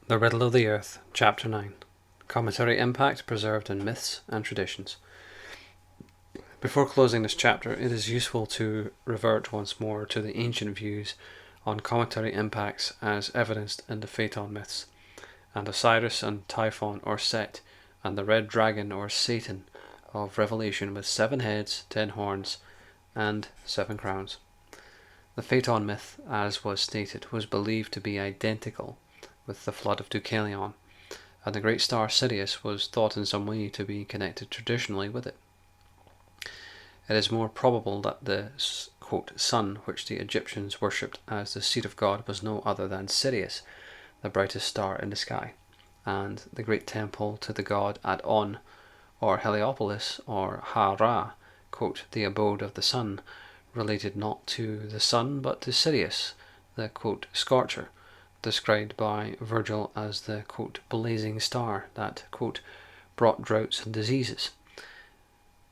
The Riddle of the Earth, Chapter 9. Cometary Impact Preserved in Myths and Traditions. Before closing this chapter, it is useful to revert once more to the ancient views on cometary impacts as evidenced in the Phaeton myths, and Osiris and Typhon or Set, and the red dragon or Satan of Revelation with 7 heads, 10 horns, and 7 crowns. The Phaeton myth, as was stated, was believed to be identical with the flood of Deucalion, and the great star Sirius was thought in some way to be connected traditionally with it. It is more probable that the quote, sun, which the Egyptians worshipped as the seat of God, was no other than Sirius, the brightest star in the sky, and the great temple to the god at On, or Heliopolis, or Ha-Ra, quote, the abode of the sun, related not to the sun but to Sirius, the quote, scorcher, described by Virgil as the quote, blazing star that quote, brought droughts and diseases,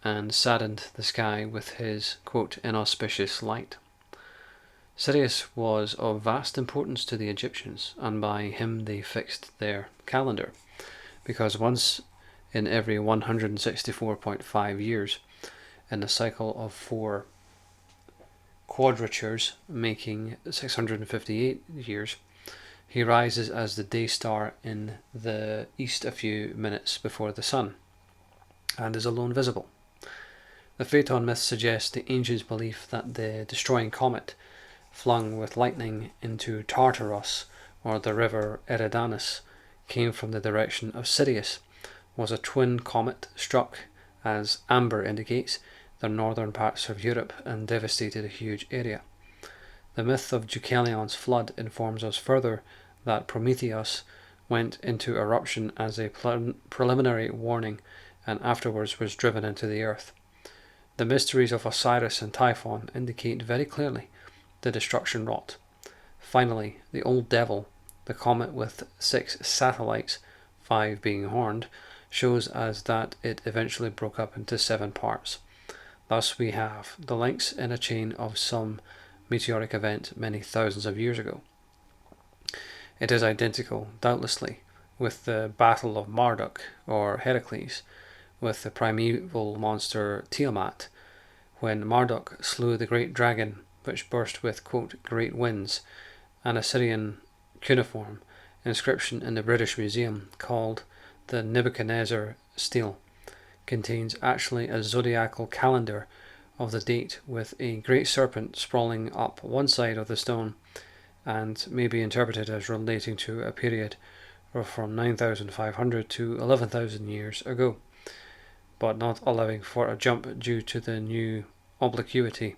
and saddened the sky with his quote, inauspicious light. Sirius was of vast importance to the Egyptians, and by him they fixed their calendar, because once in every 164.5 years, in a cycle of 4 quadratures, making 658 years, he rises as the day star in the east a few minutes before the sun, and is alone visible. The Phaeton myth suggests the ancients' belief that the destroying comet, flung with lightning into Tartarus, or the river Eridanus, came from the direction of Sirius, was a twin comet struck, as amber indicates, the northern parts of Europe and devastated a huge area. The myth of Deucalion's flood informs us further that Prometheus went into eruption as a preliminary warning and afterwards was driven into the earth. The mysteries of Osiris and Typhon indicate very clearly the destruction wrought. Finally, the old devil, the comet with 6 satellites, 5 being horned, shows us that it eventually broke up into 7 parts. Thus we have the links in a chain of some meteoric event many thousands of years ago. It is identical, doubtlessly, with the Battle of Marduk or Heracles, with the primeval monster Tiamat, when Marduk slew the great dragon which burst with quote, great winds, an Assyrian cuneiform inscription in the British Museum called the Nebuchadnezzar stele contains actually a zodiacal calendar of the date with a great serpent sprawling up one side of the stone, and may be interpreted as relating to a period from 9,500 to 11,000 years ago, but not allowing for a jump due to the new obliquity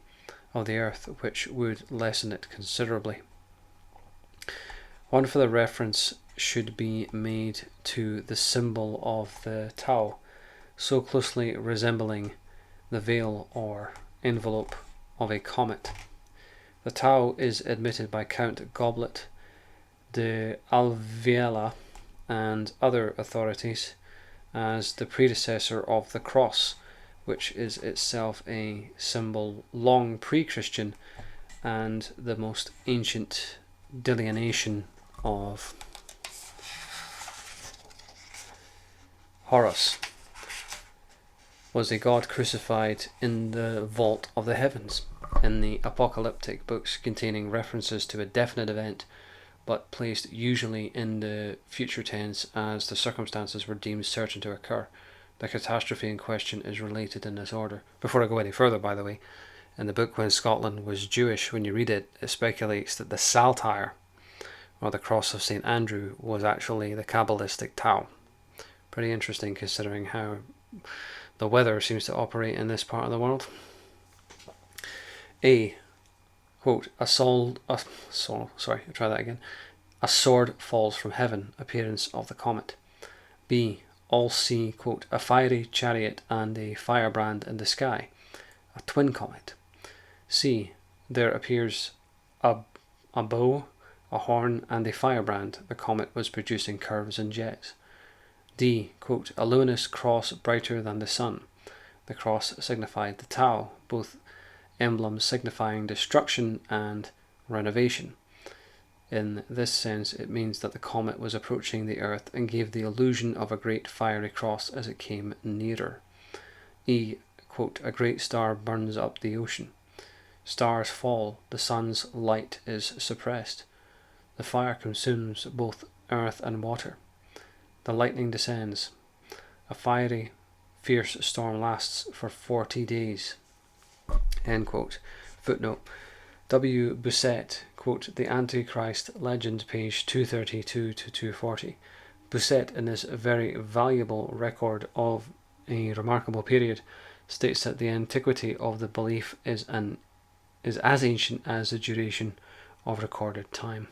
of the earth, which would lessen it considerably. One further reference should be made to the symbol of the Tau, so closely resembling the veil or envelope of a comet. The Tau is admitted by Count Goblet de Alviela and other authorities as the predecessor of the cross, which is itself a symbol long pre-Christian and the most ancient delineation of Horus, was a god crucified in the vault of the heavens in the apocalyptic books containing references to a definite event, but placed usually in the future tense as the circumstances were deemed certain to occur. The catastrophe in question is related in this order. Before I go any further, by the way, in the book When Scotland Was Jewish, when you read it, it speculates that the saltire, or the cross of St. Andrew, was actually the Kabbalistic Tau. Pretty interesting considering how the weather seems to operate in this part of the world. Quote, a sword falls from heaven, appearance of the comet. B, all see, quote, a fiery chariot and a firebrand in the sky, a twin comet. C, there appears a bow, a horn, and a firebrand. The comet was producing curves and jets. D, quote, a luminous cross brighter than the sun. The cross signified the Tau, both emblems signifying destruction and renovation. In this sense, it means that the comet was approaching the Earth and gave the illusion of a great fiery cross as it came nearer. E. Quote, a great star burns up the ocean. Stars fall, the sun's light is suppressed. The fire consumes both earth and water. The lightning descends. A fiery, fierce storm lasts for 40 days. End quote. Footnote. W. Bousset, quote, The Antichrist Legend, page 232 to 240. Bousset, in this very valuable record of a remarkable period, states that the antiquity of the belief is as ancient as the duration of recorded time.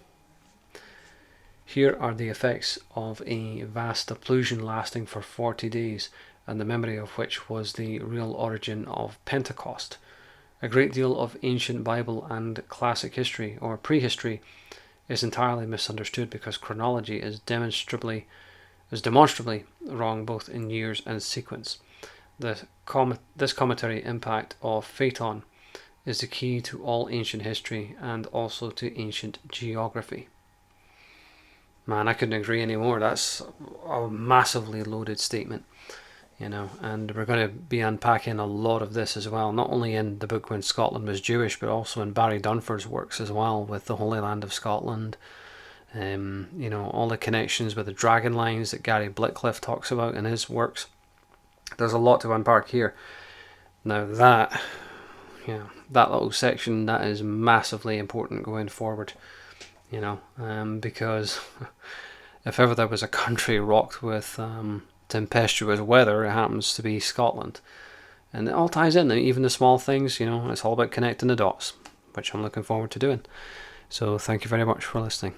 Here are the effects of a vast delusion lasting for 40 days, and the memory of which was the real origin of Pentecost. A great deal of ancient Bible and classic history, or prehistory, is entirely misunderstood because chronology is demonstrably wrong both in years and sequence. This cometary impact of Phaeton is the key to all ancient history and also to ancient geography. Man, I couldn't agree anymore. That's a massively loaded statement, and we're going to be unpacking a lot of this as well, not only in the book When Scotland Was Jewish, but also in Barry Dunford's works as well, with the Holy Land of Scotland. All the connections with the dragon lines that Gary Blickliff talks about in his works. There's a lot to unpack here. Now that little section, that is massively important going forward, because if ever there was a country rocked with tempestuous weather, it happens to be Scotland. And it all ties in, even the small things, it's all about connecting the dots, which I'm looking forward to doing. So thank you very much for listening.